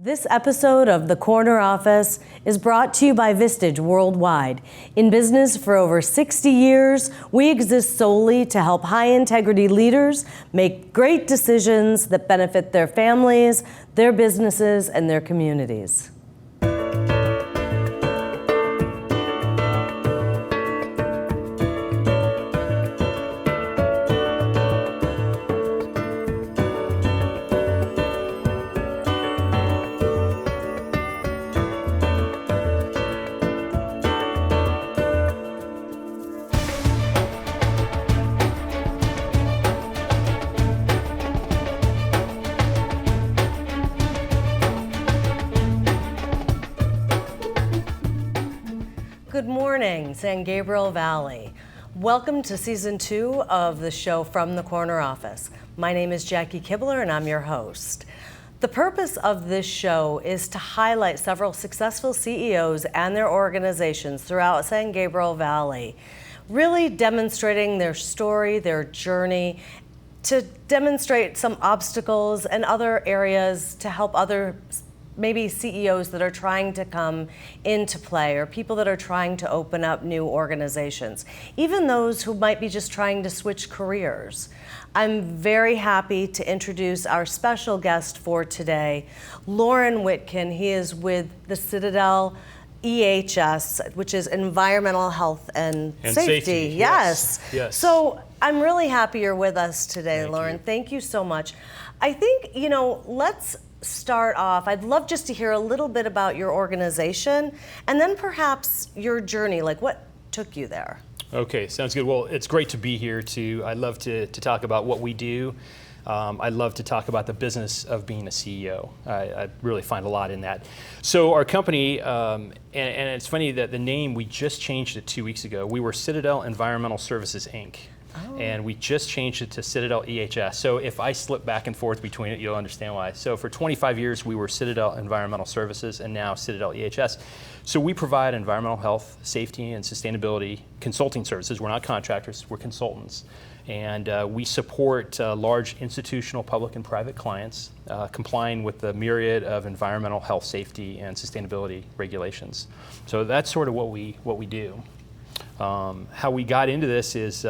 This episode of The Corner Office is brought to you by Vistage Worldwide. In business for over 60 years, we exist solely to help high-integrity leaders make great decisions that benefit their families, their businesses, and their communities. Good morning, San Gabriel Valley. Welcome to season 2 of the show From the Corner Office. My name is Jackie Kibler and I'm your host. The purpose of this show is to highlight several successful CEOs and their organizations throughout San Gabriel Valley, really demonstrating their story, their journey, to demonstrate some obstacles and other areas to help other maybe CEOs that are trying to come into play or people that are trying to open up new organizations, even those who might be just trying to switch careers. I'm very happy to introduce our special guest for today, Laurne Witkin. He is with the Citadel EHS, which is Environmental Health and Safety. Yes. So I'm really happy you're with us today, Laurne. Thank you so much. I think, let's start off. I'd love just to hear a little bit about your organization and then perhaps your journey, like what took you there. Okay, sounds good. Well, it's great to be here too. I love to talk about what we do. I love to talk about the business of being a CEO. I really find a lot in that. So our company, and it's funny that the name, we just changed it 2 weeks ago. We were Citadel Environmental Services, Inc. And we just changed it to Citadel EHS. So if I slip back and forth between it, you'll understand why. So for 25 years, we were Citadel Environmental Services and now Citadel EHS. So we provide environmental health, safety, and sustainability consulting services. We're not contractors, we're consultants. And we support large institutional, public, and private clients complying with the myriad of environmental health, safety, and sustainability regulations. So that's sort of what we do. How we got into this is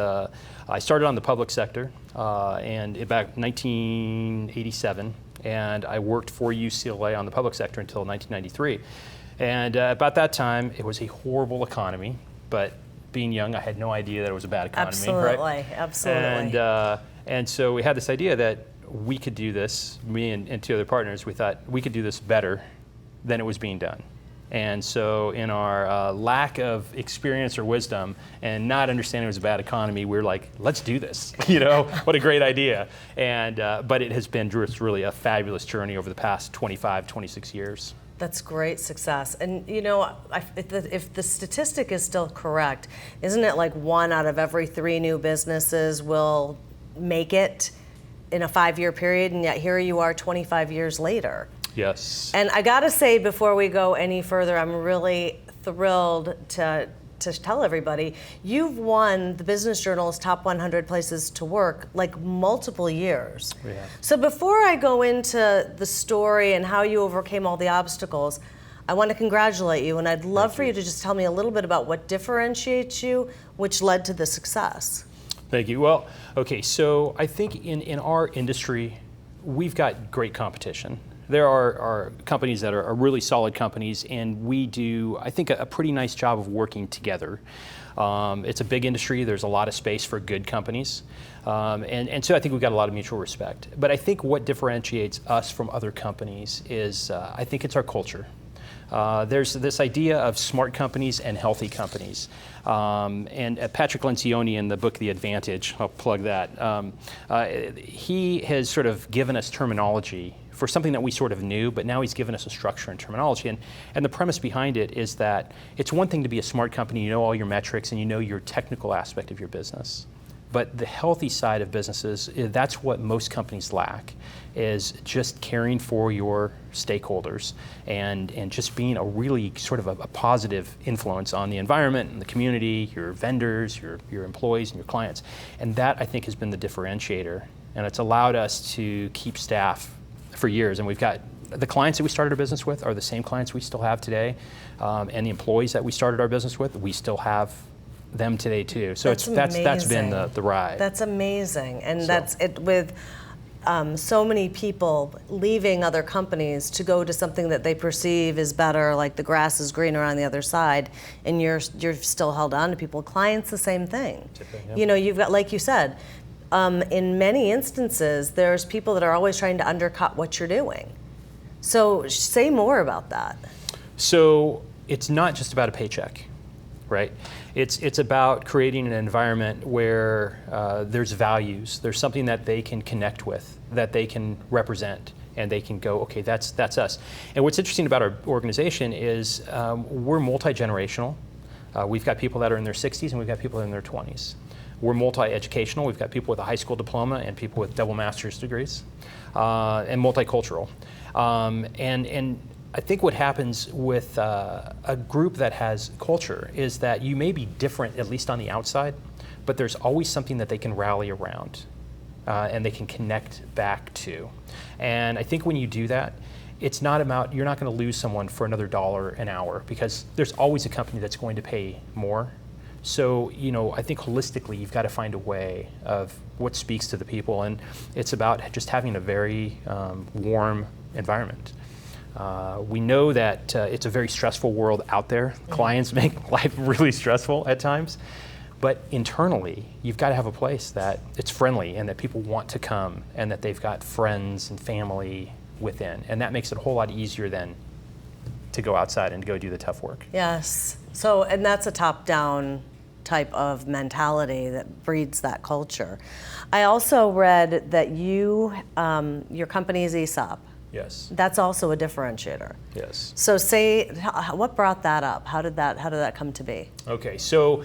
I started on the public sector and back 1987, and I worked for UCLA on the public sector until 1993. And about that time, it was a horrible economy, but being young, I had no idea that it was a bad economy. Absolutely. And so we had this idea that we could do this, me and two other partners, we thought we could do this better than it was being done. And so in our lack of experience or wisdom and not understanding it was a bad economy, we were like, let's do this, what a great idea. And but it has been just really a fabulous journey over the past 25, 26 years. That's great success. And if the statistic is still correct, isn't it like 1 out of every 3 new businesses will make it in a 5-year period, and yet here you are 25 years later? Yes. And I gotta say, before we go any further, I'm really thrilled to tell everybody, you've won the Business Journal's Top 100 Places to Work like multiple years. Yeah. So before I go into the story and how you overcame all the obstacles, I want to congratulate you, and I'd love for you to just tell me a little bit about what differentiates you, which led to the success. Thank you. Well, okay, so I think in our industry, we've got great competition. There are companies that are really solid companies, and we do, I think, a pretty nice job of working together. It's a big industry. There's a lot of space for good companies. And so I think we've got a lot of mutual respect. But I think what differentiates us from other companies is, I think it's our culture. There's this idea of smart companies and healthy companies. And Patrick Lencioni in the book, The Advantage, I'll plug that, he has sort of given us terminology for something that we sort of knew, but now he's given us a structure and terminology. And the premise behind it is that it's one thing to be a smart company, you know all your metrics and you know your technical aspect of your business. But the healthy side of businesses, that's what most companies lack, is just caring for your stakeholders and just being a really sort of a positive influence on the environment and the community, your vendors, your employees and your clients. And that, I think, has been the differentiator. And it's allowed us to keep staff for years. And we've got the clients that we started our business with are the same clients we still have today, and the employees that we started our business with, we still have them today too. So that's been the ride. That's amazing, and that's it with so many people leaving other companies to go to something that they perceive is better, like the grass is greener on the other side, and you're still held on to people. Clients, the same thing. You know, you've got, like you said, in many instances, there's people that are always trying to undercut what you're doing. So say more about that. So it's not just about a paycheck, right? It's about creating an environment where there's values, there's something that they can connect with, that they can represent, and they can go, okay, that's us. And what's interesting about our organization is we're multi-generational. We've got people that are in their 60s and we've got people in their 20s. We're multi-educational. We've got people with a high school diploma and people with double master's degrees, and multicultural. And I think what happens with a group that has culture is that you may be different, at least on the outside, but there's always something that they can rally around and they can connect back to. And I think when you do that, it's not about, you're not going to lose someone for another $1 an hour, because there's always a company that's going to pay more. So, you know, I think holistically, you've got to find a way of what speaks to the people, and it's about just having a very warm environment. We know that it's a very stressful world out there. Clients make life really stressful at times, but internally, you've got to have a place that it's friendly and that people want to come and that they've got friends and family within, and that makes it a whole lot easier than to go outside and go do the tough work. Yes. So, and that's a top-down type of mentality that breeds that culture. I also read that your company is ESOP. Yes. That's also a differentiator. Yes. So what brought that up? How did that come to be? Okay, so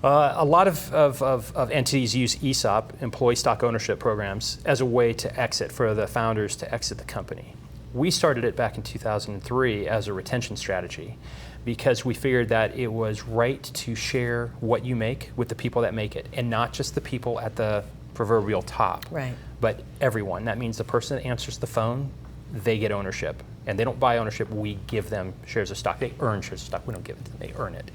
a lot of entities use ESOP, employee stock ownership programs, as a way to exit, for the founders to exit the company. We started it back in 2003 as a retention strategy, because we figured that it was right to share what you make with the people that make it, and not just the people at the proverbial top, right, but everyone. That means the person that answers the phone, they get ownership, and they don't buy ownership. We give them shares of stock. They earn shares of stock. We don't give it to them. They earn it.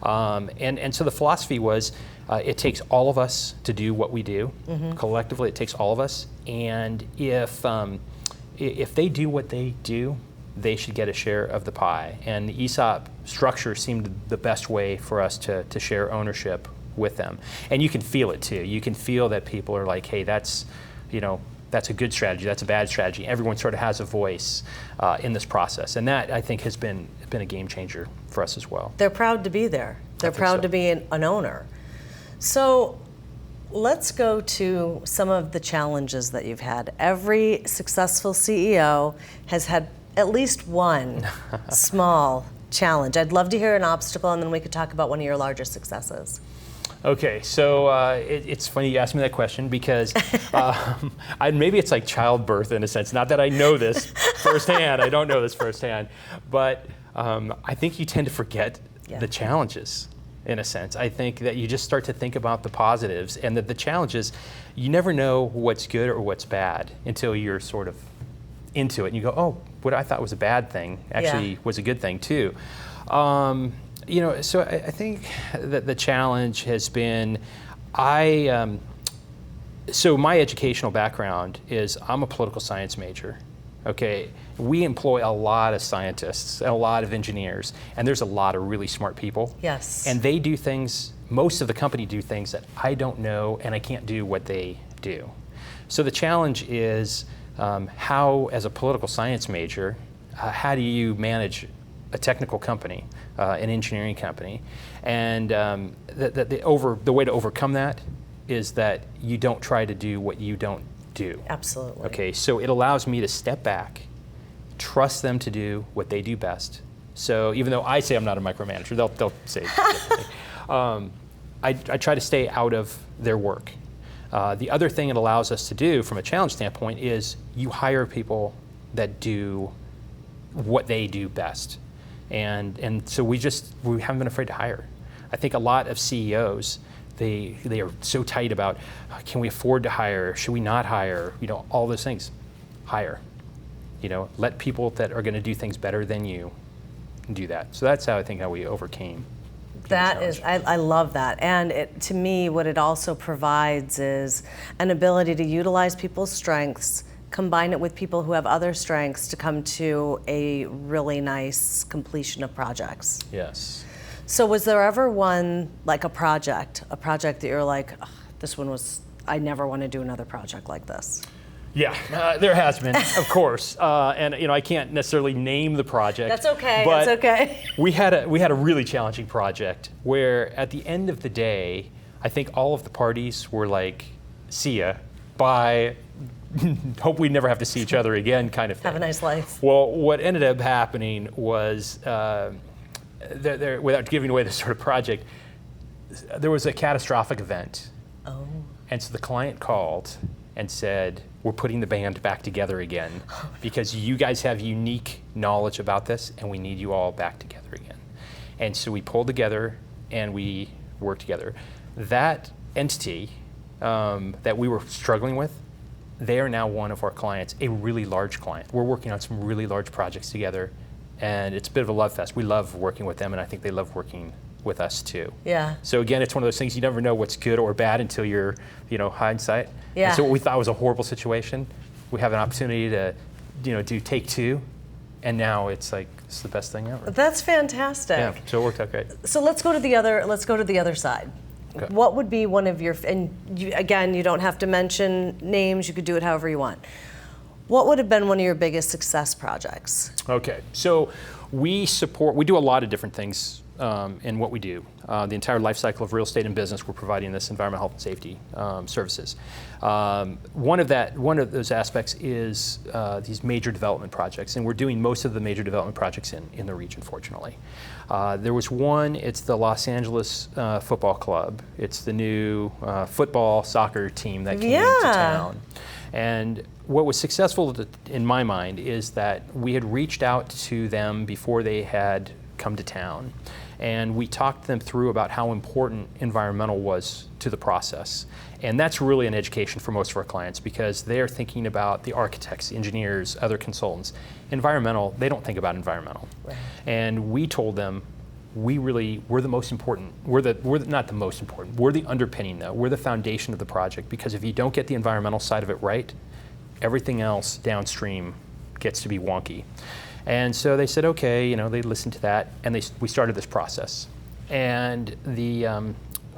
And so the philosophy was, it takes all of us to do what we do. Collectively, it takes all of us. And if they do what they do, they should get a share of the pie. And the ESOP structure seemed the best way for us to share ownership with them. And you can feel it too. You can feel that people are like, hey, that's a good strategy, that's a bad strategy. Everyone sort of has a voice in this process. And that, I think, has been a game changer for us as well. They're proud to be there. They're proud to be an owner. So let's go to some of the challenges that you've had. Every successful CEO has had at least one small challenge. I'd love to hear an obstacle, and then we could talk about one of your largest successes. Okay, so it's funny you asked me that question, because maybe it's like childbirth in a sense. Not that I know this firsthand, I don't know this firsthand, but I think you tend to forget the challenges, in a sense. I think that you just start to think about the positives, and that the challenges, you never know what's good or what's bad until you're sort of into it, and you go, oh, what I thought was a bad thing actually was a good thing too. So I think that the challenge has been, so my educational background is, I'm a political science major, okay? We employ a lot of scientists and a lot of engineers, and there's a lot of really smart people. Yes. And they do things, most of the company do things that I don't know, and I can't do what they do. So the challenge is, how, as a political science major, how do you manage a technical company, an engineering company? And the way to overcome that is that you don't try to do what you don't do. Absolutely. Okay, so it allows me to step back, trust them to do what they do best. So even though I say I'm not a micromanager, they'll say differently. I try to stay out of their work. The other thing it allows us to do from a challenge standpoint is you hire people that do what they do best. And so we haven't been afraid to hire. I think a lot of CEOs, they are so tight about, can we afford to hire? Should we not hire? All those things. Hire. let people that are going to do things better than you do that. So that's how we overcame. That is, I love that. And to me, what it also provides is an ability to utilize people's strengths, combine it with people who have other strengths to come to a really nice completion of projects. Yes. So was there ever one, like a project that you're like, this one was, I never want to do another project like this? Yeah, there has been, of course, and I can't necessarily name the project. That's okay. But that's okay. we had a really challenging project where, at the end of the day, I think all of the parties were like, "See ya, bye. Hope we never have to see each other again," kind of thing. Have a nice life. Well, what ended up happening was, without giving away the sort of project, there was a catastrophic event. Oh. And so the client called and said, "We're putting the band back together again because you guys have unique knowledge about this and we need you all back together again." And so we pulled together and we worked together. That entity that we were struggling with, they are now one of our clients, a really large client. We're working on some really large projects together, and it's a bit of a love fest. We love working with them, and I think they love working with us too. Yeah. So again, it's one of those things you never know what's good or bad until you're, hindsight. Yeah. And so what we thought was a horrible situation, we have an opportunity to, do take two, and now it's like it's the best thing ever. That's fantastic. Yeah. So it worked out great. So let's go to the other side. Okay. What would be one of your, and you don't have to mention names, you could do it however you want. What would have been one of your biggest success projects? Okay. So we do a lot of different things in what we do. The entire life cycle of real estate and business, we're providing this environmental health and safety services. One of those aspects is these major development projects, and we're doing most of the major development projects in the region, fortunately. There was one, it's the Los Angeles Football Club. It's the new football soccer team that came to town. And what was successful in my mind is that we had reached out to them before they had come to town. And we talked them through about how important environmental was to the process. And that's really an education for most of our clients because they're thinking about the architects, engineers, other consultants. Environmental, they don't think about environmental. Right. And we told them, we're the most important. We're not the most important. We're the underpinning though. We're the foundation of the project because if you don't get the environmental side of it right, everything else downstream gets to be wonky. And so they said, okay, they listened to that, and we started this process. And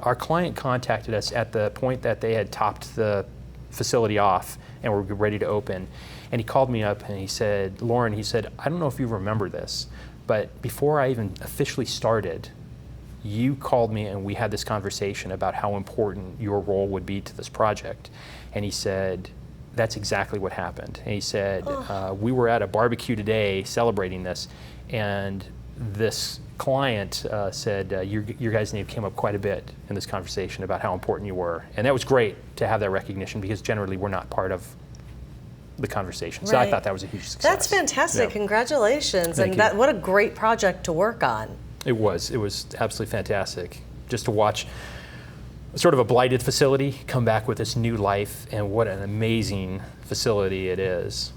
our client contacted us at the point that they had topped the facility off and were ready to open. And he called me up and he said, "Laurne," he said, "I don't know if you remember this, but before I even officially started, you called me and we had this conversation about how important your role would be to this project." And he said, "That's exactly what happened." And he said, "We were at a barbecue today celebrating this, and this client said your guys' name came up quite a bit in this conversation about how important you were." And that was great to have that recognition because generally we're not part of the conversation. So I thought that was a huge success. That's fantastic. Yeah. Congratulations. Thank you. What a great project to work on. It was absolutely fantastic just to watch sort of a blighted facility come back with this new life, and what an amazing facility it is.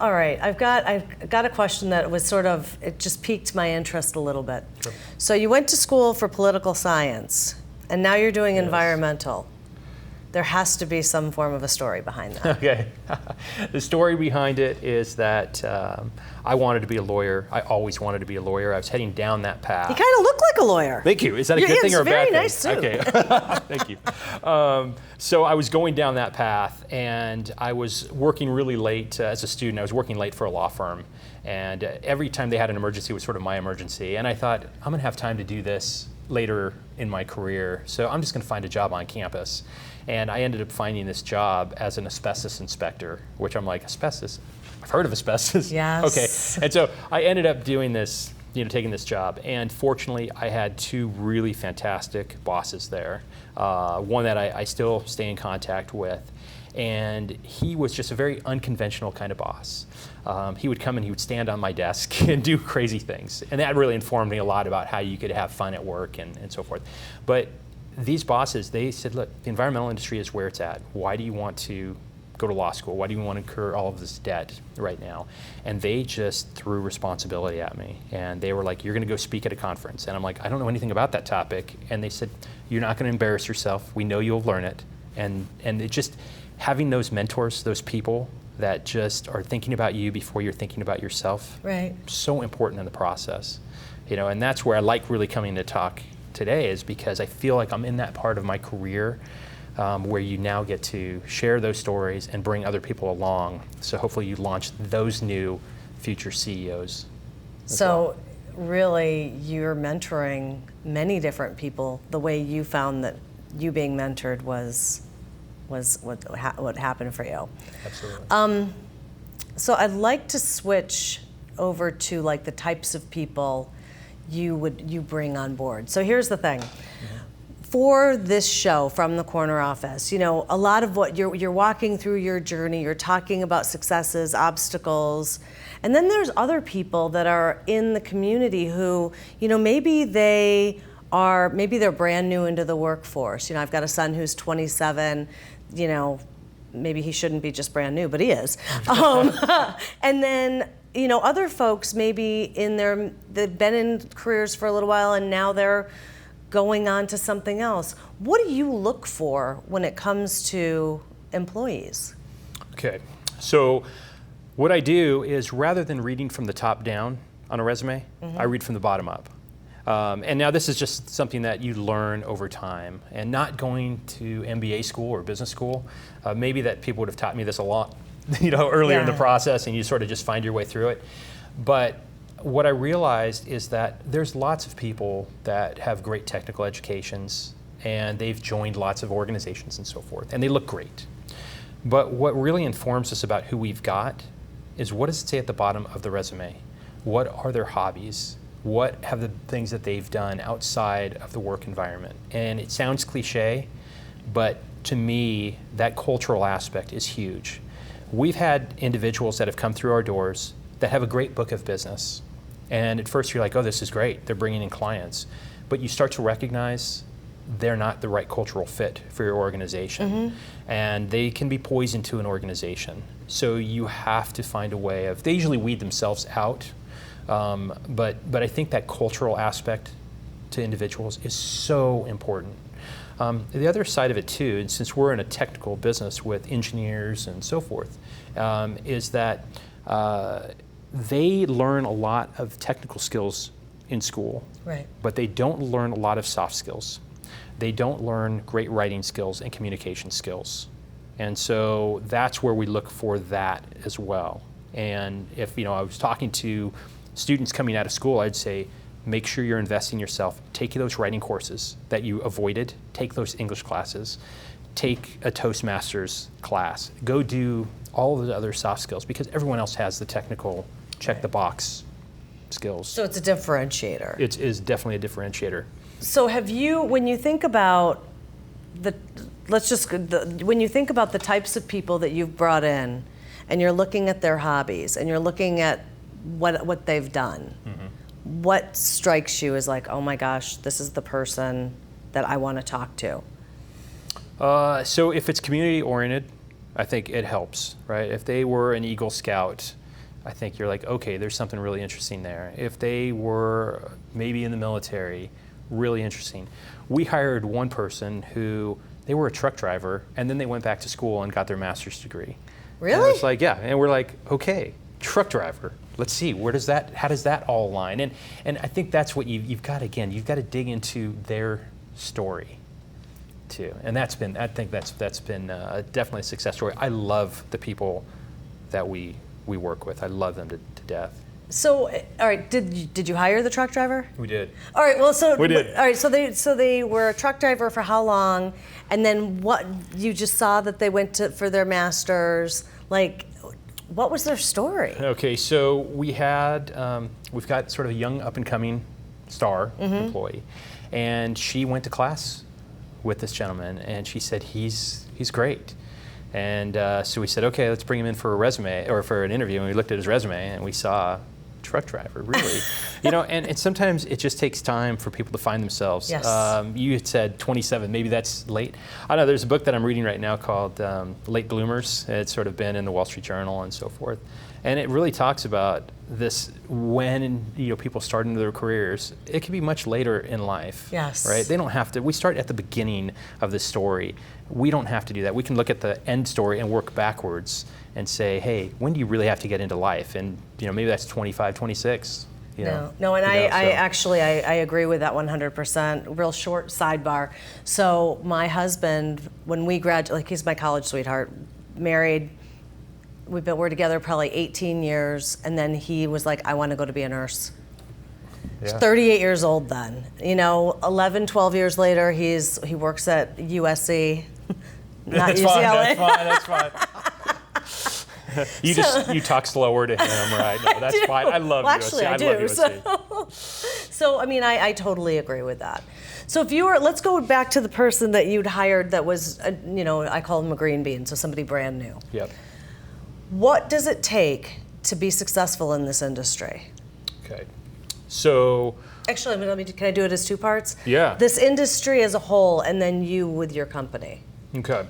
All right, I've got a question that was it just piqued my interest a little bit. Sure. So you went to school for political science, and now you're doing environmental. There has to be some form of a story behind that. Okay. The story behind it is that I wanted to be a lawyer. I always wanted to be a lawyer. I was heading down that path. You kind of look like a lawyer. Thank you. Is that a good thing or a bad thing? It's very nice, too. Okay. Thank you. So I was going down that path, and I was working really late as a student. I was working late for a law firm, and every time they had an emergency was sort of my emergency. And I thought, I'm going to have time to do this later in my career, so I'm just going to find a job on campus. And I ended up finding this job as an asbestos inspector, which I'm like, asbestos? I've heard of asbestos. Yes. Okay. And so I ended up doing this, taking this job. And fortunately, I had two really fantastic bosses there. One that I still stay in contact with. And he was just a very unconventional kind of boss. He would come and he would stand on my desk and do crazy things. And that really informed me a lot about how you could have fun at work and so forth. But these bosses, they said, look, the environmental industry is where it's at. Why do you want to go go to law school? Why do you want to incur all of this debt right now? And they just threw responsibility at me. And they were like, you're going to go speak at a conference. And I'm like, I don't know anything about that topic. And they said, you're not going to embarrass yourself. We know you'll learn it. And it just, having those mentors, those people that just are thinking about you before you're thinking about yourself, right, so important in the process. And that's where I like really coming to talk today, is because I feel like I'm in that part of my career where you now get to share those stories and bring other people along. So hopefully you launch those new future CEOs. So really you're mentoring many different people. The way you found that you being mentored was what happened for you. Absolutely. So I'd like to switch over to like the types of people you bring on board. So here's the thing. For this show, From the Corner Office, a lot of what you're walking through your journey, you're talking about successes, obstacles, and then there's other people that are in the community who, maybe they're brand new into the workforce. I've got a son who's 27, maybe he shouldn't be just brand new, but he is. And then, other folks maybe they've been in careers for a little while and now they're going on to something else. What do you look for when it comes to employees? Okay, so what I do is, rather than reading from the top down on a resume, I read from the bottom up. And now this is just something that you learn over time, and not going to MBA school or business school. Maybe that people would have taught me this a lot, earlier in the process, and you sort of just find your way through it. But what I realized is that there's lots of people that have great technical educations, and they've joined lots of organizations and so forth, and they look great. But what really informs us about who we've got is, what does it say at the bottom of the resume? What are their hobbies? What have the things that they've done outside of the work environment? And it sounds cliche, but to me, that cultural aspect is huge. We've had individuals that have come through our doors that have a great book of business. And at first you're like, oh, this is great, they're bringing in clients. But you start to recognize they're not the right cultural fit for your organization. And they can be poison to an organization. So you have to find a way they usually weed themselves out. But I think that cultural aspect to individuals is so important. The other side of it too, and since we're in a technical business with engineers and so forth, is that they learn a lot of technical skills in school, right, but they don't learn a lot of soft skills. They don't learn great writing skills and communication skills. And so that's where we look for that as well. And if I was talking to students coming out of school, I'd say, make sure you're investing in yourself. Take those writing courses that you avoided. Take those English classes. Take a Toastmasters class. Go do all of the other soft skills, because everyone else has the technical check the box skills. So it's a differentiator. It is definitely a differentiator. So when you think about when you think about the types of people that you've brought in, and you're looking at their hobbies, and you're looking at what they've done, what strikes you as like, oh my gosh, this is the person that I want to talk to? So if it's community oriented, I think it helps, right? If they were an Eagle Scout, I think you're like, okay, there's something really interesting there. If they were maybe in the military, really interesting. We hired one person who, they were a truck driver, and then they went back to school and got their master's degree. Really? And it's like, yeah, and we're like, okay, truck driver. Let's see, how does that all align? And I think that's what you've got to dig into their story too. And I think that's been definitely a success story. I love the people that we work with. I love them to death. So, all right, did you hire the truck driver? We did. All right, well, so we did. All right, so they were a truck driver for how long? And then what? You just saw that they went for their masters. Like, what was their story? Okay, so we've got sort of a young up and coming star employee, and she went to class with this gentleman, and she said he's great. And so we said, okay, let's bring him in for a resume or for an interview. And we looked at his resume, and we saw truck driver, really. And sometimes it just takes time for people to find themselves. Yes. You had said 27, maybe that's late. I know there's a book that I'm reading right now called Late Bloomers. It's sort of been in the Wall Street Journal and so forth. And it really talks about this when people start into their careers. It can be much later in life. Yes. Right? They don't have to. We start at the beginning of the story. We don't have to do that. We can look at the end story and work backwards and say, hey, when do you really have to get into life? And maybe that's 25, 26. No, and I agree with that 100%. Real short sidebar. So my husband, when we graduated, he's my college sweetheart, married. We're together probably 18 years, and then he was like, I want to go to be a nurse. Yeah. He's 38 years old then. 11, 12 years later, he works at USC, not that's UCLA. That's fine. You talk slower to him, right? No, that's fine. I love USC. Actually, I do. Love USC. So I totally agree with that. So let's go back to the person that you'd hired that was, I call him a green bean, so somebody brand new. Yep. What does it take to be successful in this industry? Okay. So. Actually, can I do it as two parts? Yeah. This industry as a whole, and then you with your company. Okay.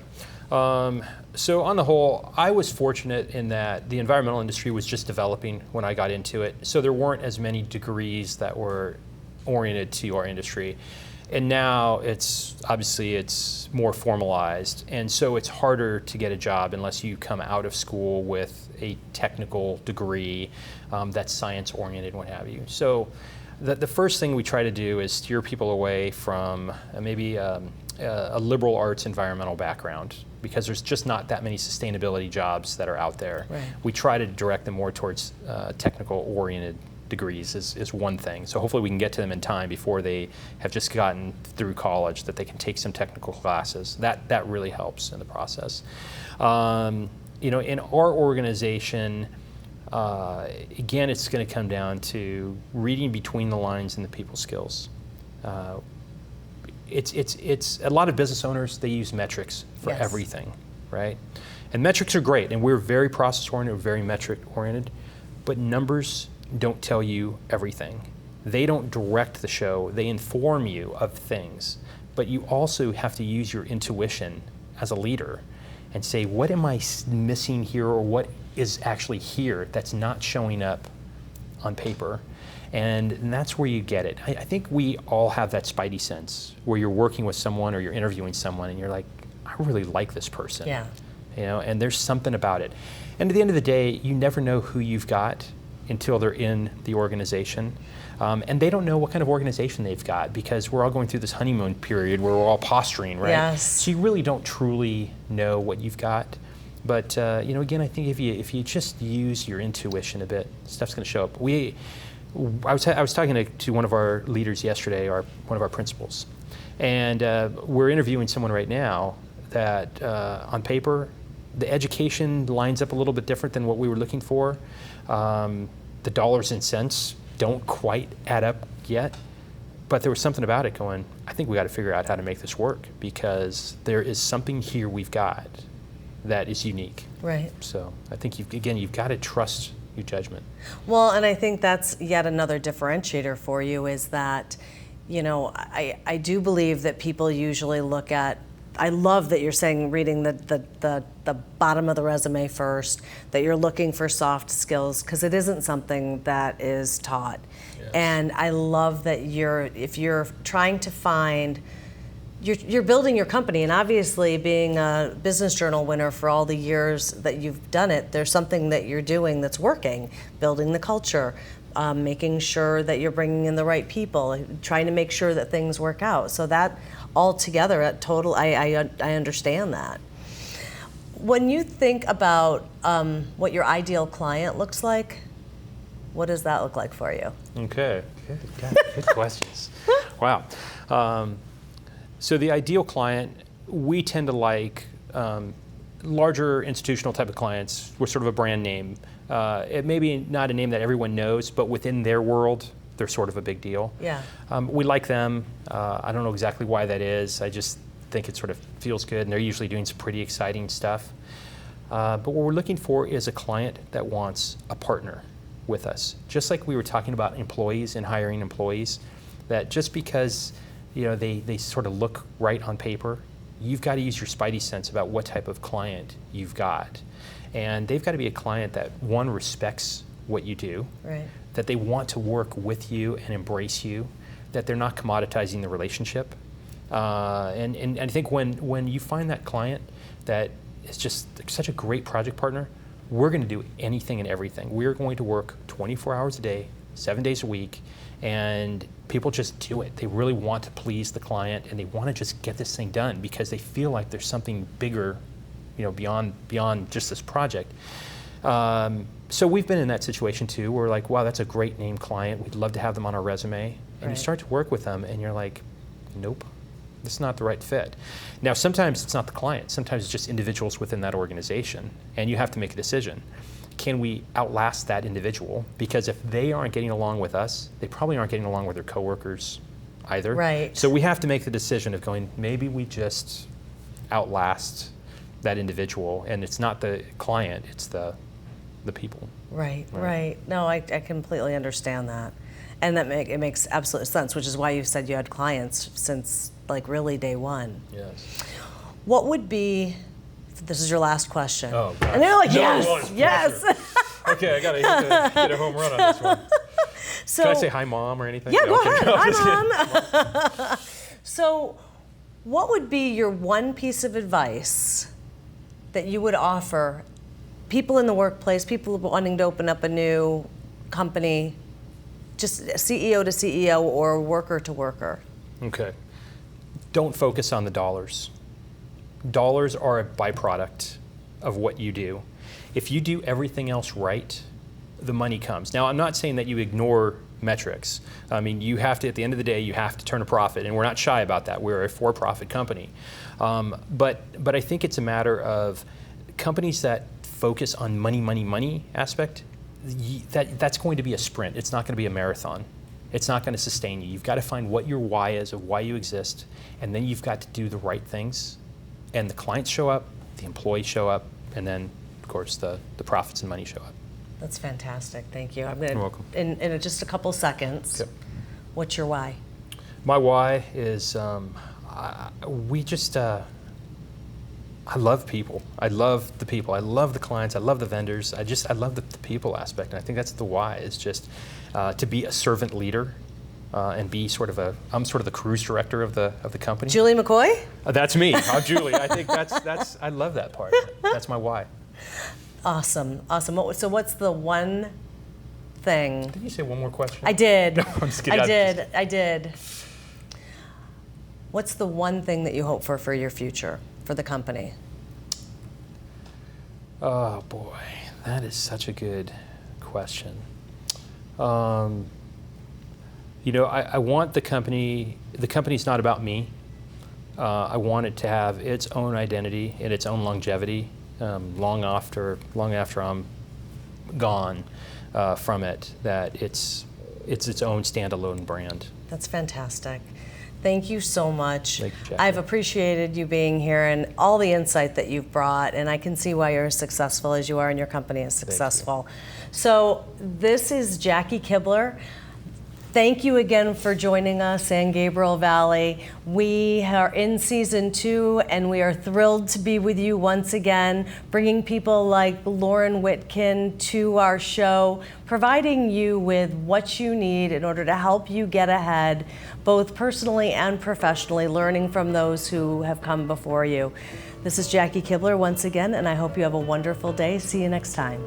So on the whole, I was fortunate in that the environmental industry was just developing when I got into it. So there weren't as many degrees that were oriented to our industry. And now it's more formalized. And so it's harder to get a job unless you come out of school with a technical degree that's science oriented and what have you. So the first thing we try to do is steer people away from maybe a liberal arts environmental background, because there's just not that many sustainability jobs that are out there. Right. We try to direct them more towards technical oriented degrees is one thing. So hopefully we can get to them in time before they have just gotten through college, that they can take some technical classes. That really helps in the process. In our organization, again, it's going to come down to reading between the lines and the people skills. It's a lot of business owners, they use metrics for Yes. everything, right? And metrics are great, and we're very process oriented, very metric oriented, but numbers don't tell you everything. They don't direct the show, they inform you of things, but you also have to use your intuition as a leader and say, what am I missing here, or what is actually here that's not showing up on paper? And that's where you get it. I think we all have that spidey sense where you're working with someone or you're interviewing someone and you're like, I really like this person. Yeah. And there's something about it. And at the end of the day, you never know who you've got until they're in the organization. And they don't know what kind of organization they've got, because we're all going through this honeymoon period where we're all posturing, right? Yes. So you really don't truly know what you've got. But again, I think if you just use your intuition a bit, stuff's going to show up. I was talking to one of our leaders yesterday, one of our principals, and we're interviewing someone right now that on paper, the education lines up a little bit different than what we were looking for. The dollars and cents don't quite add up yet, but there was something about it going, I think we got to figure out how to make this work, because there is something here we've got that is unique. Right. So I think you've got to trust your judgment. Well, and I think that's yet another differentiator for you, is that, I do believe that people usually look at, I love that you're saying reading the bottom of the resume first, that you're looking for soft skills, because it isn't something that is taught. Yes. And I love that if you're trying to find, you're building your company, and obviously being a Business Journal winner for all the years that you've done it, there's something that you're doing that's working, building the culture, making sure that you're bringing in the right people, trying to make sure that things work out. So that all together, I understand that. When you think about what your ideal client looks like, what does that look like for you? Okay, good questions. Wow. So the ideal client, we tend to like larger institutional type of clients. We're sort of a brand name. It may be not a name that everyone knows, but within their world, they're sort of a big deal. Yeah. We like them. I don't know exactly why that is. I just think it sort of feels good, and they're usually doing some pretty exciting stuff. But what we're looking for is a client that wants a partner. with us. Just like we were talking about employees and hiring employees, that just because they sort of look right on paper, you've got to use your spidey sense about what type of client you've got. And they've got to be a client that, one, respects what you do, right, that they want to work with you and embrace you, that they're not commoditizing the relationship. And I think when you find that client that is just such a great project partner, we're going to do anything and everything. We're going to work 24 hours a day, 7 days a week, and people just do it. They really want to please the client, and they want to just get this thing done because they feel like there's something bigger, beyond just this project. So we've been in that situation too. We're like, wow, that's a great name client. We'd love to have them on our resume. And you start to work with them, and you're like, nope, this is not the right fit. Now, sometimes it's not the client. Sometimes it's just individuals within that organization, and you have to make a decision. Can we outlast that individual? Because if they aren't getting along with us, they probably aren't getting along with their coworkers either. Right. So we have to make the decision of going, maybe we just outlast that individual, and it's not the client, it's the people. Right. No, I completely understand that. And it makes absolute sense, which is why you said you had clients since like really day one. Yes. What would be, this is your last question. Oh, God. And they're like, No, yes, yes. Okay, I got to get a home run on this one. So, can I say hi, Mom, or anything? Yeah, No, go okay. ahead. No, Hi, Mom. So what would be your one piece of advice that you would offer people in the workplace, people wanting to open up a new company, just CEO to CEO or worker to worker? Okay. Don't focus on the dollars. Dollars are a byproduct of what you do. If you do everything else right, the money comes. Now, I'm not saying that you ignore metrics. I mean, you have to, at the end of the day, you have to turn a profit, and we're not shy about that. We're a for-profit company. But I think it's a matter of companies that focus on money aspect, that's going to be a sprint. It's not going to be a marathon. It's not going to sustain you. You've got to find what your why is of why you exist, and then you've got to do the right things. And the clients show up, the employees show up, and then, of course, the profits and money show up. That's fantastic. Thank you. I'm going You're welcome. In just a couple seconds, Okay. What's your why? My why is I love people. I love the people. I love the clients. I love the vendors. I love the people aspect. And I think that's the why, is just to be a servant leader and be I'm sort of the cruise director of the company. Julie McCoy? That's me. I'm Julie. I think that's I love that part. That's my why. Awesome. So what's the one thing? Did you say one more question? I did. No, I'm just kidding. I did. What's the one thing that you hope for your future, for the company? Oh boy, that is such a good question. I want the company's not about me. I want it to have its own identity and its own longevity long after I'm gone from it, that it's its own standalone brand. That's fantastic. Thank you so much. Thank you, Jackie. I've appreciated you being here and all the insight that you've brought, and I can see why you're as successful as you are and your company is successful. So this is Jackie Kibler. Thank you again for joining us, San Gabriel Valley. We are in season 2, and we are thrilled to be with you once again, bringing people like Laurne Witkin to our show, providing you with what you need in order to help you get ahead, both personally and professionally, learning from those who have come before you. This is Jackie Kibler once again, and I hope you have a wonderful day. See you next time.